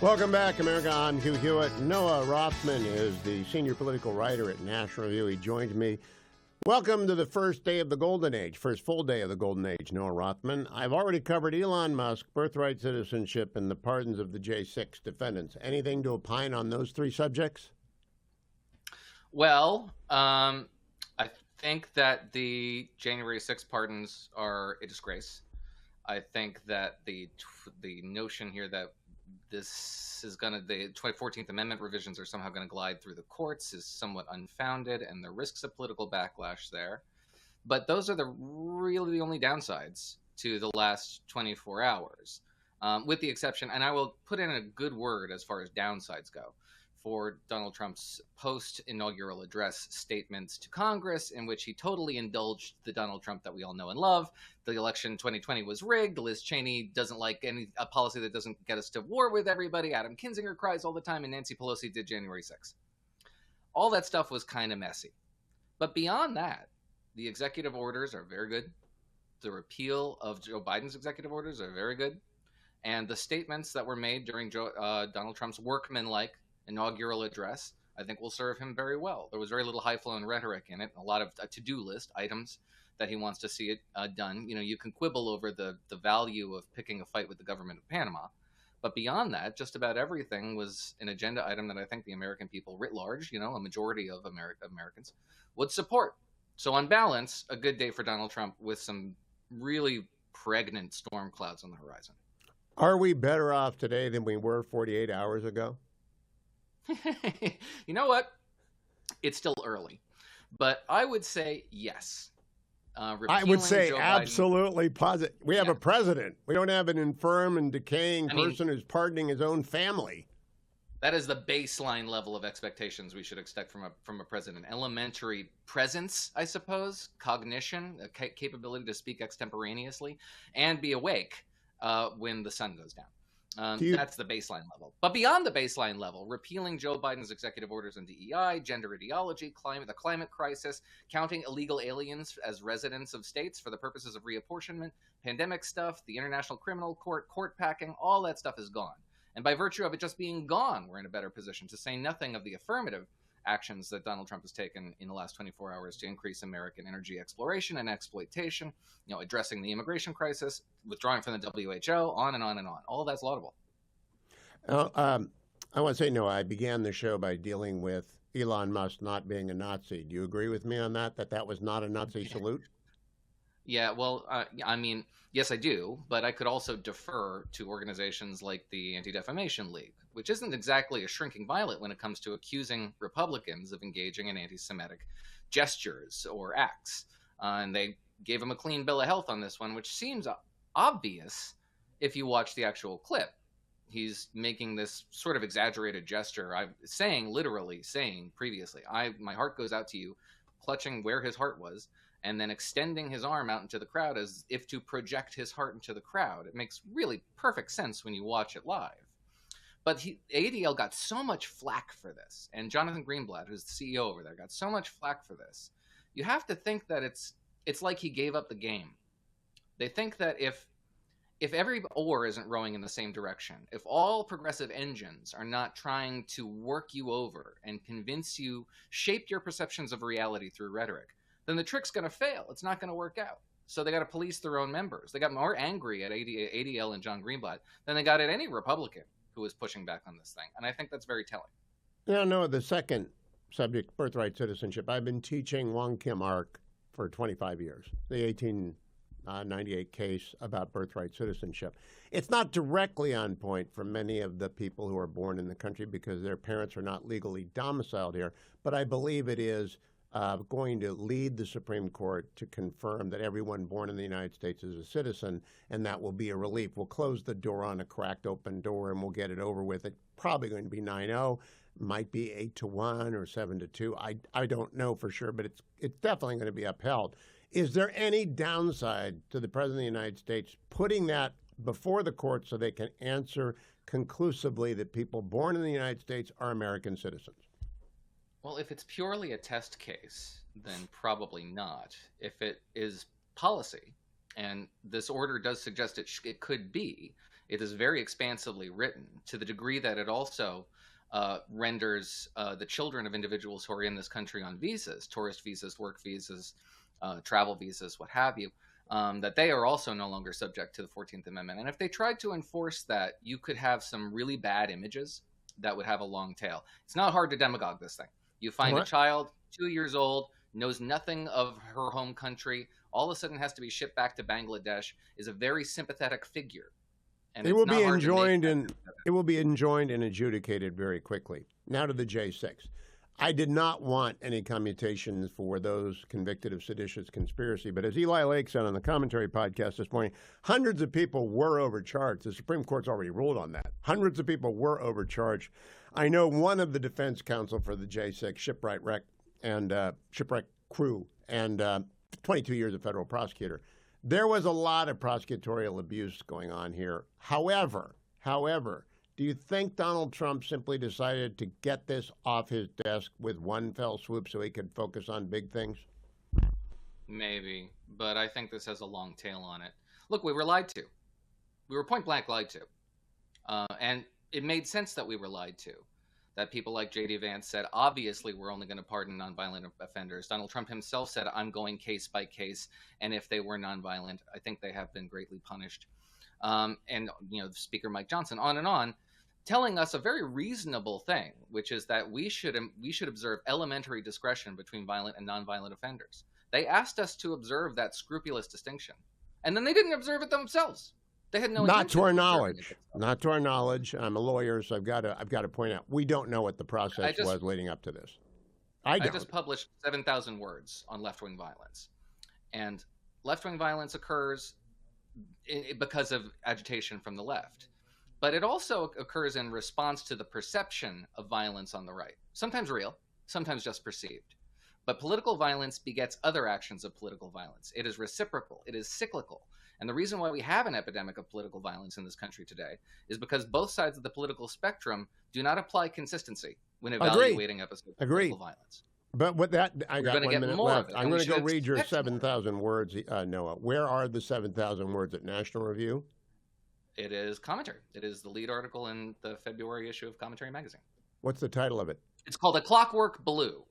Welcome back, America. I'm Hugh Hewitt. Noah Rothman is the senior political writer at National Review. He joined me. Welcome to the first day of the Golden Age, first full day of the Golden Age, Noah Rothman. I've already covered Elon Musk, birthright citizenship, and the pardons of the J6 defendants. Anything to opine on those three subjects? Well, I think that the January 6th pardons are a disgrace. I think that the notion here that this is going to, the 14th Amendment revisions are somehow going to glide through the courts is somewhat unfounded, and the risks of political backlash there. But those are really the only downsides to the last 24 hours, with the exception, and I will put in a good word as far as downsides go, for Donald Trump's post-inaugural address statements to Congress, in which he totally indulged the Donald Trump that we all know and love. The election 2020 was rigged. Liz Cheney doesn't like a policy that doesn't get us to war with everybody. Adam Kinzinger cries all the time, and Nancy Pelosi did January 6th. All that stuff was kind of messy. But beyond that, the executive orders are very good. The repeal of Joe Biden's executive orders are very good. And the statements that were made during Donald Trump's workmanlike inaugural address, I think, will serve him very well. There was very little high-flown rhetoric in it, a lot of to-do list items that he wants to see it done. You know, you can quibble over the value of picking a fight with the government of Panama, but beyond that, just about everything was an agenda item that I think the American people writ large, you know, a majority of Americans, would support. So on balance, a good day for Donald Trump with some really pregnant storm clouds on the horizon. Are we better off today than we were 48 hours ago? You know what? It's still early, but I would say yes. I would say absolutely positive. We have a president. We don't have an infirm and decaying person who's pardoning his own family. That is the baseline level of expectations we should expect from a president. Elementary presence, I suppose, cognition, a capability to speak extemporaneously, and be awake when the sun goes down. That's the baseline level. But beyond the baseline level, repealing Joe Biden's executive orders on DEI, gender ideology, the climate crisis, counting illegal aliens as residents of states for the purposes of reapportionment, pandemic stuff, the International Criminal Court, court packing, all that stuff is gone. And by virtue of it just being gone, we're in a better position, to say nothing of the affirmative actions that Donald Trump has taken in the last 24 hours to increase American energy exploration and exploitation, you know, addressing the immigration crisis, withdrawing from the WHO, on and on and on. All of that's laudable. I want to say, no, I began the show by dealing with Elon Musk not being a Nazi. Do you agree with me on that that was not a Nazi salute? Yeah, well, I mean, yes, I do, but I could also defer to organizations like the Anti-Defamation League, which isn't exactly a shrinking violet when it comes to accusing Republicans of engaging in anti-Semitic gestures or acts. And they gave him a clean bill of health on this one, which seems obvious if you watch the actual clip. He's making this sort of exaggerated gesture. I'm literally saying previously, my heart goes out to you, clutching where his heart was, and then extending his arm out into the crowd as if to project his heart into the crowd. It makes really perfect sense when you watch it live. But ADL got so much flack for this, and Jonathan Greenblatt, who's the CEO over there, got so much flack for this. You have to think that it's like he gave up the game. They think that if every oar isn't rowing in the same direction, if all progressive engines are not trying to work you over and convince you, shape your perceptions of reality through rhetoric, then the trick's going to fail. It's not going to work out. So they got to police their own members. They got more angry at ADL and John Greenblatt than they got at any Republican who was pushing back on this thing. And I think that's very telling. No, the second subject, birthright citizenship. I've been teaching Wong Kim Ark for 25 years, the 1898 case about birthright citizenship. It's not directly on point for many of the people who are born in the country because their parents are not legally domiciled here, but I believe it is going to lead the Supreme Court to confirm that everyone born in the United States is a citizen, and that will be a relief. We'll close the door on a cracked open door, and we'll get it over with. It's probably going to be 9-0, might be 8-1 or 7-2. I don't know for sure, but it's definitely going to be upheld. Is there any downside to the President of the United States putting that before the court so they can answer conclusively that people born in the United States are American citizens? Well, if it's purely a test case, then probably not. If it is policy, and this order does suggest it could be, It is very expansively written to the degree that it also renders the children of individuals who are in this country on visas, tourist visas, work visas, travel visas, what have you, that they are also no longer subject to the 14th Amendment. And if they tried to enforce that, you could have some really bad images that would have a long tail. It's not hard to demagogue this thing. You find a child, 2 years old, knows nothing of her home country, all of a sudden has to be shipped back to Bangladesh, is a very sympathetic figure. And it will be enjoined and adjudicated very quickly. Now to the J6. I did not want any commutations for those convicted of seditious conspiracy, but as Eli Lake said on the commentary podcast this morning, hundreds of people were overcharged. The Supreme Court's already ruled on that. Hundreds of people were overcharged. I know one of the defense counsel for the J6, shipwright crew, and 22 years of federal prosecutor. There was a lot of prosecutorial abuse going on here. However, do you think Donald Trump simply decided to get this off his desk with one fell swoop so he could focus on big things? Maybe, but I think this has a long tail on it. Look, we were lied to. We were point blank lied to. And it made sense that we were lied to. That people like J.D. Vance said, obviously, we're only going to pardon nonviolent offenders. Donald Trump himself said, I'm going case by case. And if they were nonviolent, I think they have been greatly punished. And, Speaker Mike Johnson, on and on, telling us a very reasonable thing, which is that we should observe elementary discretion between violent and nonviolent offenders. They asked us to observe that scrupulous distinction. And then they didn't observe it themselves. They had no intention. Not to our knowledge. Not to our knowledge. I'm a lawyer, so I've got to point out we don't know what the process was leading up to this. I just published 7,000 words on left-wing violence, and left-wing violence occurs because of agitation from the left, but it also occurs in response to the perception of violence on the right. Sometimes real, sometimes just perceived. But political violence begets other actions of political violence. It is reciprocal. It is cyclical. And the reason why we have an epidemic of political violence in this country today is because both sides of the political spectrum do not apply consistency when evaluating episodes of political violence. But with that, I got 1 minute left. I'm going to go read your 7,000 words, Noah. Where are the 7,000 words at National Review? It is commentary. It is the lead article in the February issue of Commentary Magazine. What's the title of it? It's called A Clockwork Blue.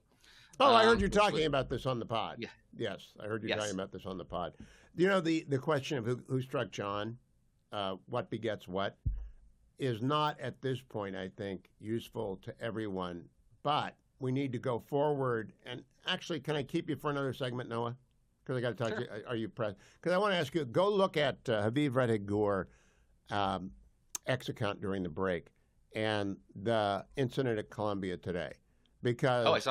Oh, I heard you talking about this on the pod. Yeah. Yes, I heard you talking about this on the pod. You know, the question of who struck John, what begets what, is not at this point, I think, useful to everyone. But we need to go forward. And actually, can I keep you for another segment, Noah? Because I got to talk to you. Are you pressed? Because I want to ask you, go look at Haviv Rettig-Gur X account during the break and the incident at Columbia today. Because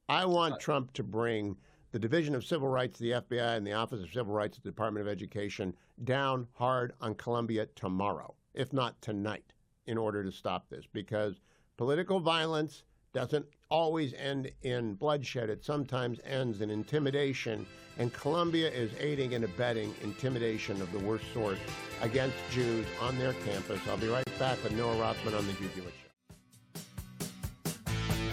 I want Trump to bring the Division of Civil Rights, the FBI, and the Office of Civil Rights at the Department of Education down hard on Columbia tomorrow, if not tonight, in order to stop this. Because political violence doesn't always end in bloodshed. It sometimes ends in intimidation. And Columbia is aiding and abetting intimidation of the worst sort against Jews on their campus. I'll be right back with Noah Rothman on the Hugh Hewitt Show.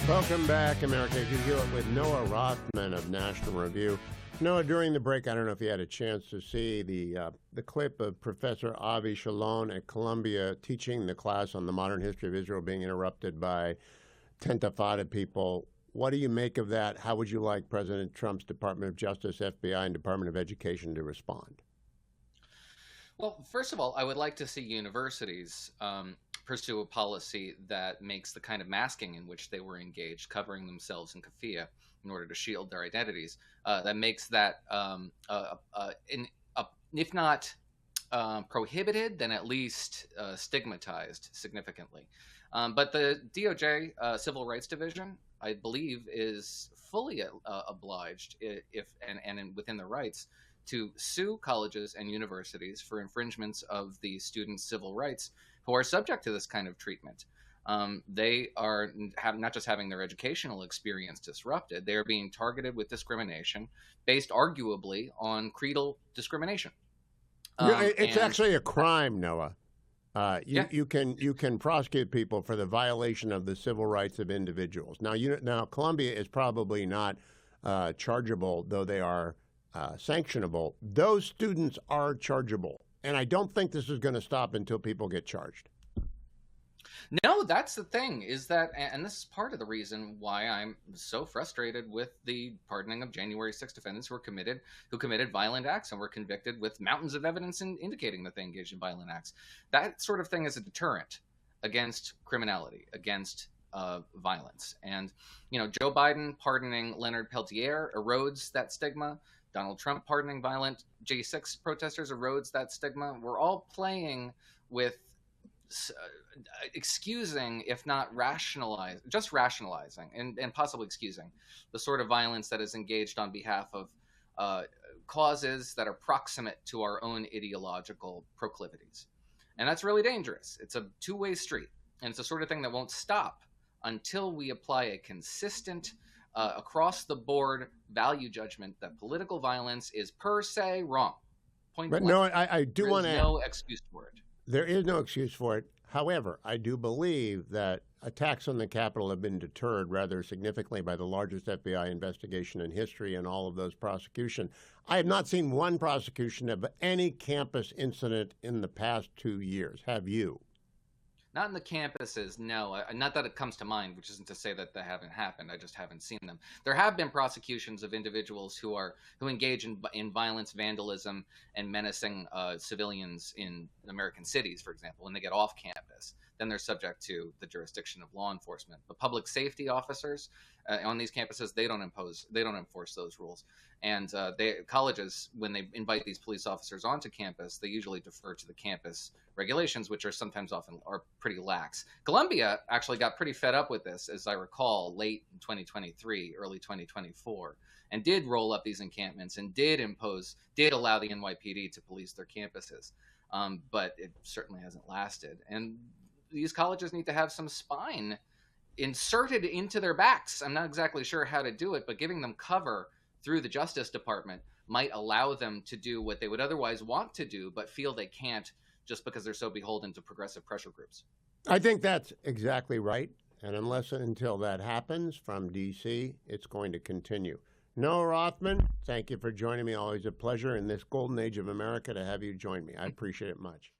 Welcome back, America. Hugh Hewitt with Noah Rothman of National Review. Noah, during the break, I don't know if you had a chance to see the clip of Professor Avi Shalon at Columbia teaching the class on the modern history of Israel being interrupted by Tentifada people. What do you make of that? How would you like President Trump's Department of Justice, FBI, and Department of Education to respond? Well, first of all, I would like to see universities pursue a policy that makes the kind of masking in which they were engaged, covering themselves in keffiyeh in order to shield their identities, that makes that, if not prohibited, then at least stigmatized significantly. But the DOJ Civil Rights Division, I believe, is fully obliged, and within their rights, to sue colleges and universities for infringements of the students' civil rights who are subject to this kind of treatment. They are not just having their educational experience disrupted, they are being targeted with discrimination based arguably on creedal discrimination. It's actually a crime, Noah. You can prosecute people for the violation of the civil rights of individuals. Now Columbia is probably not chargeable, though they are sanctionable. Those students are chargeable And I don't think this is going to stop until people get charged. No, that's the thing, is that, and this is part of the reason why I'm so frustrated with the pardoning of January 6 defendants who committed violent acts and were convicted with mountains of evidence indicating that they engaged in violent acts. That sort of thing is a deterrent against criminality, against violence. And, Joe Biden pardoning Leonard Peltier erodes that stigma. Donald Trump pardoning violent J6 protesters erodes that stigma. We're all playing with excusing, if not rationalizing and possibly excusing the sort of violence that is engaged on behalf of causes that are proximate to our own ideological proclivities. And that's really dangerous. It's a two-way street. And it's the sort of thing that won't stop until we apply a consistent, across-the-board value judgment that political violence is per se wrong. Point blank. No, I do want to... There's no excuse for it. There is no excuse for it. However, I do believe that attacks on the Capitol have been deterred rather significantly by the largest FBI investigation in history and all of those prosecutions. I have not seen one prosecution of any campus incident in the past 2 years. Have you? Not in the campuses, no. Not that it comes to mind, which isn't to say that they haven't happened. I just haven't seen them. There have been prosecutions of individuals who engage in violence, vandalism, and menacing civilians in American cities, for example, when they get off campus. Then they're subject to the jurisdiction of law enforcement. The public safety officers on these campuses, they don't enforce those rules. And colleges, when they invite these police officers onto campus, they usually defer to the campus regulations, which are often pretty lax. Columbia actually got pretty fed up with this, as I recall, late in 2023, early 2024, and did roll up these encampments and did allow the NYPD to police their campuses. But it certainly hasn't lasted. And these colleges need to have some spine inserted into their backs. I'm not exactly sure how to do it, but giving them cover through the Justice Department might allow them to do what they would otherwise want to do, but feel they can't just because they're so beholden to progressive pressure groups. I think that's exactly right. And unless and until that happens from D.C., it's going to continue. Noah Rothman, thank you for joining me. Always a pleasure in this golden age of America to have you join me. I appreciate it much.